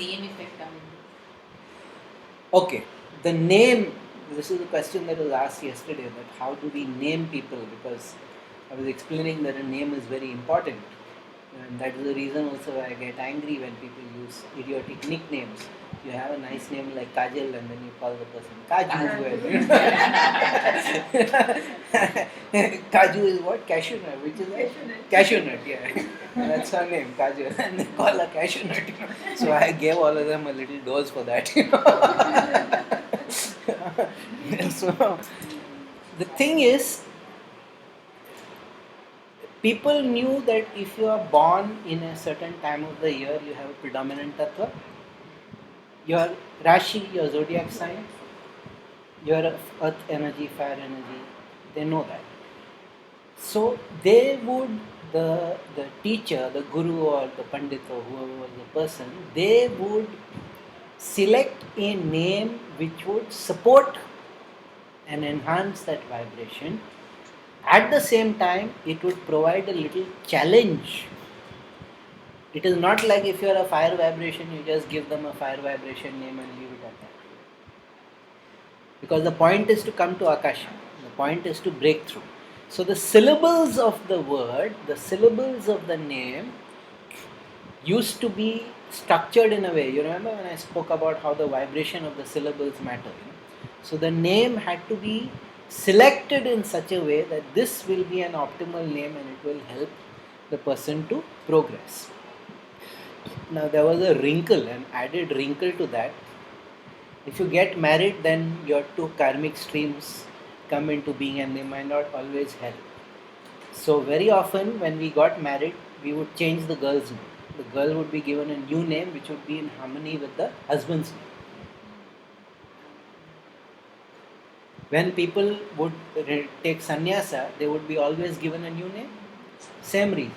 same effect come? Okay, the name, this is a question that was asked yesterday, that how do we name people, because I was explaining that a name is very important, and that is the reason also why I get angry when people use idiotic nicknames. You have a nice name like Kajal and then you call the person Kaju. Kaju is what? Cashew nut, which is that? Cashew nut, yeah. That's her name, Kaju. And they call her cashew nut. So I gave all of them a little dose for that. So the thing is, people knew that if you are born in a certain time of the year, you have a predominant tattva. Your Rashi, your zodiac sign, your earth energy, fire energy, they know that. So they would, the teacher, the guru or the pandit or whoever was the person, they would select a name which would support and enhance that vibration. At the same time, it would provide a little challenge. It is not like if you are a fire vibration, you just give them a fire vibration name and leave it at that. Because the point is to come to Akasha. The point is to break through. So the syllables of the word, the syllables of the name used to be structured in a way. You remember when I spoke about how the vibration of the syllables matter. So the name had to be selected in such a way that this will be an optimal name and it will help the person to progress. Now there was a wrinkle, an added wrinkle to that. If you get married, then your two karmic streams come into being and they might not always help. So very often when we got married, we would change the girl's name. The girl would be given a new name which would be in harmony with the husband's name. When people would take sannyasa, they would be always given a new name. Same reason.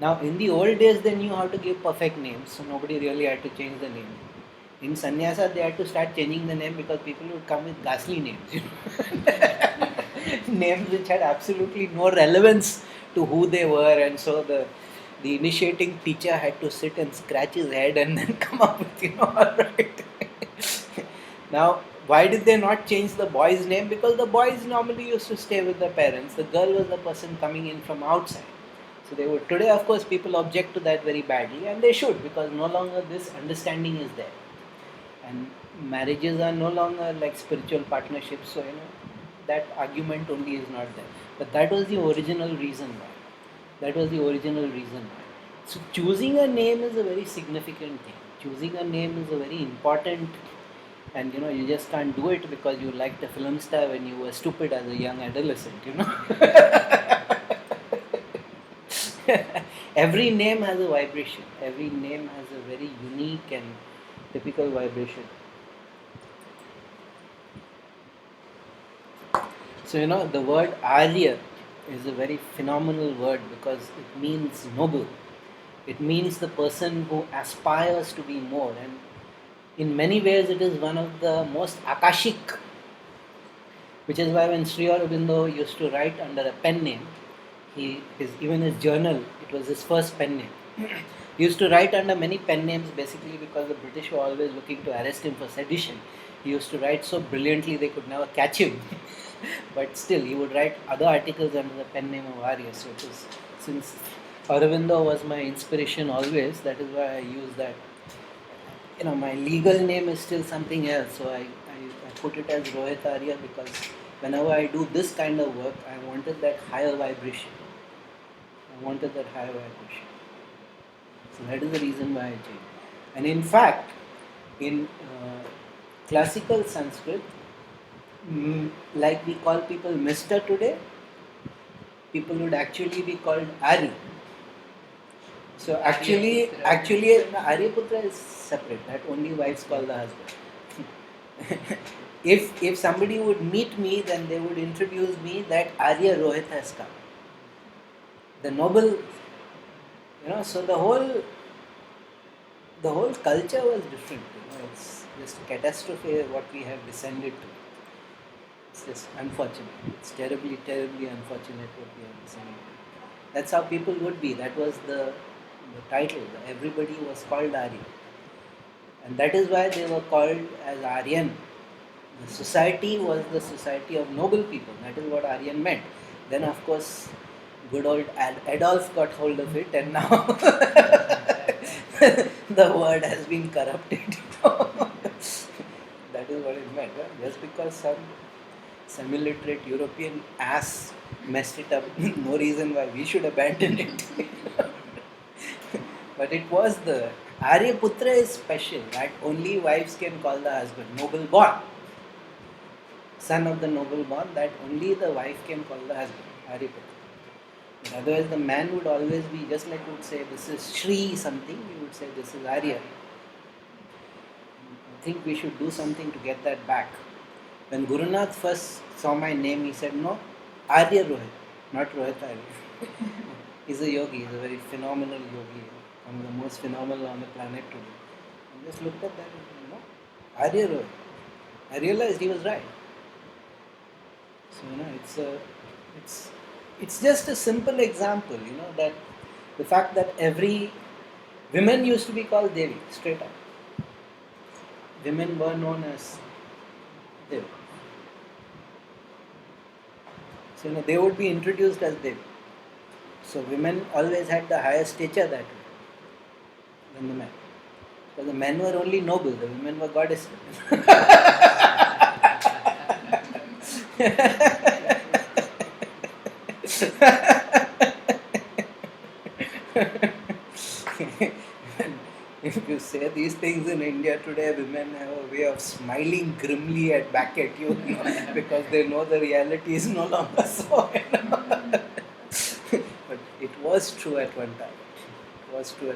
Now in the old days they knew how to give perfect names, so nobody really had to change the name. In sannyasa they had to start changing the name because people would come with ghastly names. Names which had absolutely no relevance to who they were, and so the initiating teacher had to sit and scratch his head and then come up with, alright. Now, why did they not change the boy's name? Because the boys normally used to stay with the parents. The girl was the person coming in from outside. So they would. Today, of course, people object to that very badly, and they should, because no longer this understanding is there. And marriages are no longer like spiritual partnerships, so that argument only is not there. But that was the original reason why. So choosing a name is a very significant thing. Choosing a name is a very important, and you just can't do it because you liked a film star when you were stupid as a young adolescent. Every name has a vibration. Every name has a very unique and typical vibration. So the word Arya is a very phenomenal word because it means noble. It means the person who aspires to be more, and in many ways it is one of the most akashic, which is why when Sri Aurobindo used to write under a pen name, even his journal, it was his first pen name. He used to write under many pen names basically because the British were always looking to arrest him for sedition. He used to write so brilliantly they could never catch him. But still, he would write other articles under the pen name of Arya. So it was, since Aurobindo was my inspiration always, that is why I use that. My legal name is still something else, so I put it as Rohit Arya because whenever I do this kind of work, I wanted that higher vibration. So that is the reason why I changed. And in fact, in classical Sanskrit, like we call people Mr. today, people would actually be called Ari. So actually Aryaputra is separate. That only wives call the husband. If somebody would meet me, then they would introduce me that Arya Rohit has come. The noble, so the whole culture was different. It's just a catastrophe what we have descended to. It's just unfortunate. It's terribly, terribly unfortunate what we have descended to. That's how people would be. That was the title. Everybody was called Arya. And that is why they were called as Aryan. The society was the society of noble people. That is what Aryan meant. Then, of course, good old Adolf got hold of it, and now the word has been corrupted. That is what it meant. Huh? Just because some semi-literate European ass messed it up, no reason why we should abandon it. But it was the Arya Putra is special, that only wives can call the husband noble born, son of the noble born, that only the wife can call the husband Arya Putra. But otherwise, the man would always be just like you would say, this is Shri something, you would say, this is Arya. I think we should do something to get that back. When Gurunath first saw my name, he said, no, Arya Rohit, not Rohit Arya. He's a yogi, he's a very phenomenal yogi, one of the most phenomenal on the planet today. I just looked at that and said, no, Arya Rohit. I realized he was right. So, it's just a simple example, that the fact that every women used to be called Devi, straight up. Women were known as Devi. So, they would be introduced as Devi. So, women always had the higher stature that way than the men. Because the men were only noble, the women were goddesses. If you say these things in India today, women have a way of smiling grimly back at you, because they know the reality is no longer so. But it was true at one time. It was true.